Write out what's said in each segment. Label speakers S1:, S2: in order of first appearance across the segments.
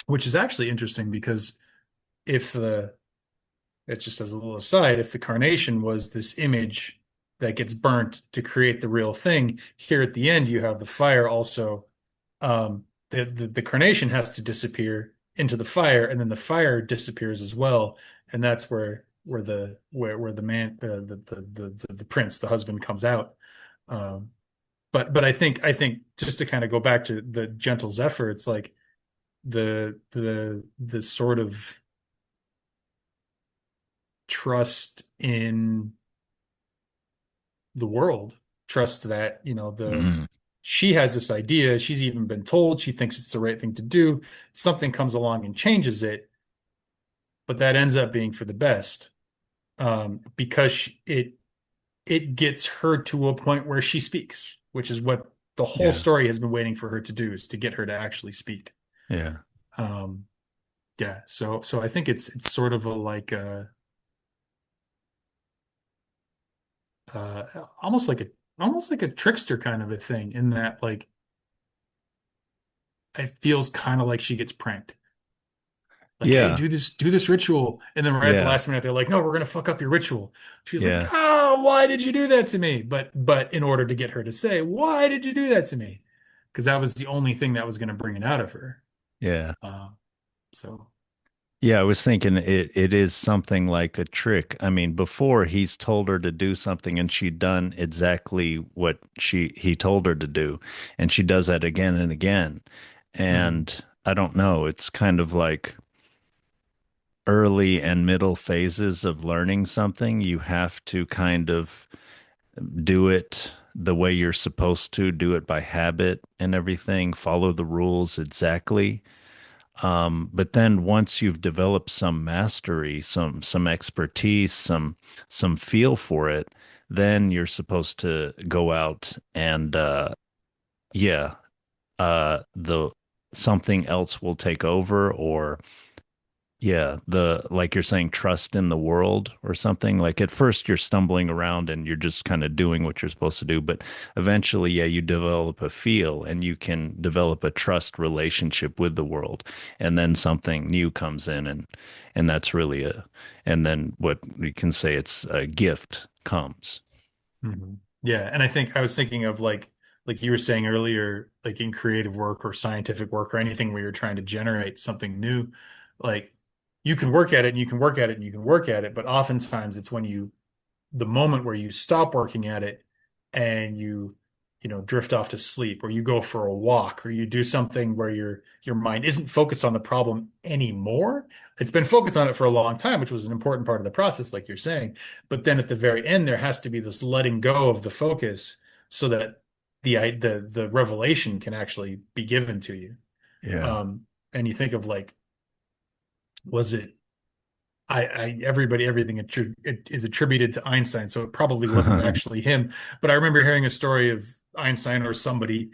S1: which is actually interesting because if the it's just as a little aside, if the carnation was this image that gets burnt to create the real thing, here at the end you have the fire also. The carnation has to disappear into the fire, and then the fire disappears as well, and that's where the man the prince, the husband, comes out. But I think just to kind of go back to the gentle Zephyr, it's like the sort of trust in the world, trust that, the
S2: Mm,
S1: she has this idea, she's even been told she thinks it's the right thing to do. Something comes along and changes it, but that ends up being for the best. Because it gets her to a point where she speaks, which is what the whole
S2: yeah.
S1: story has been waiting for her to do, is to get her to actually speak.
S2: Yeah.
S1: Um, yeah, so I think it's sort of a like uh almost like a almost like a trickster kind of a thing, in that like it feels kind of like she gets pranked. Like, hey,
S2: Yeah.
S1: do this ritual. And then right at the
S2: Yeah.
S1: last minute, they're like, no, we're gonna fuck up your ritual. She's like,
S2: Yeah.
S1: oh, why did you do that to me? But in order to get her to say, why did you do that to me? Because that was the only thing that was gonna bring it out of her.
S2: Yeah.
S1: Uh, so
S2: Yeah, I was thinking it is something like a trick. I mean, before he's told her to do something and she done exactly what he told her to do, and she does that again and again.
S1: mhm.
S2: And I don't know, it's kind of like early and middle phases of learning something. You have to kind of do it the way you're supposed to, do it by habit and everything, follow the rules exactly. But then once you've developed some mastery, some expertise, some feel for it, then you're supposed to go out and yeah, the something else will take over, or yeah, the like you're saying, trust in the world or something. Like at first you're stumbling around and you're just kind of doing what you're supposed to do, but eventually, yeah, you develop a feel and you can develop a trust relationship with the world. And then something new comes in, and that's really a and then what we can say, it's a gift comes.
S1: Mhm. Yeah, and I think I was thinking of like you were saying earlier, like in creative work or scientific work or anything where you're trying to generate something new, like you can work at it and you can work at it and you can work at it, but oftentimes it's when you the moment where you stop working at it and you drift off to sleep, or you go for a walk, or you do something where your mind isn't focused on the problem anymore. It's been focused on it for a long time, which was an important part of the process, like you're saying. But then at the very end, there has to be this letting go of the focus so that the revelation can actually be given to you.
S2: Yeah.
S1: Um, and you think of like, was it everything it is attributed to Einstein, so it probably wasn't actually him. But I remember hearing a story of Einstein or somebody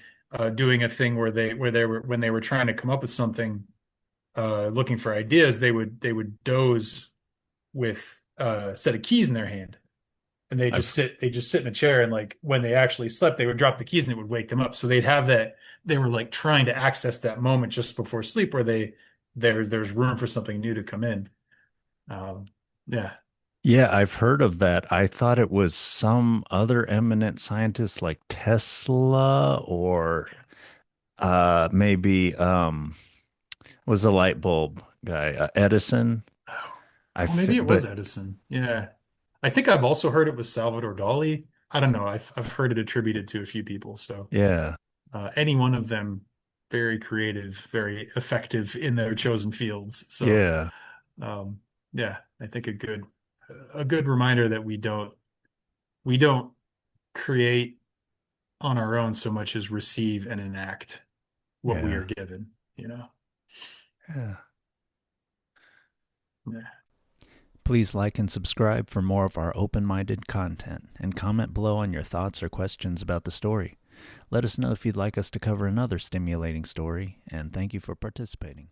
S1: doing a thing where they were when they were trying to come up with something, looking for ideas, they would doze with a set of keys in their hand, and
S2: I've
S1: they just sit in a chair, and like when they actually slept, they would drop the keys and it would wake them up. So they'd have that they were like trying to access that moment just before sleep where there's room for something new to come in. Um, yeah.
S2: Yeah, I've heard of that. I thought it was some other eminent scientist like Tesla, or maybe was the light bulb guy, Edison.
S1: Oh, maybe it was
S2: But
S1: Edison. Yeah. I think I've also heard it was Salvador Dali. I don't know. I've heard it attributed to a few people. So
S2: yeah,
S1: any one of them, very creative, very effective in their chosen fields. So
S2: yeah,
S1: um, yeah, I think a good reminder that we don't create on our own so much as receive and enact what we are
S2: yeah,
S1: given, you know?
S2: yeah.
S1: Yeah.
S2: Please like and subscribe for more of our open minded content, and comment below on your thoughts or questions about the story. Let us know if you'd like us to cover another stimulating story, and thank you for participating.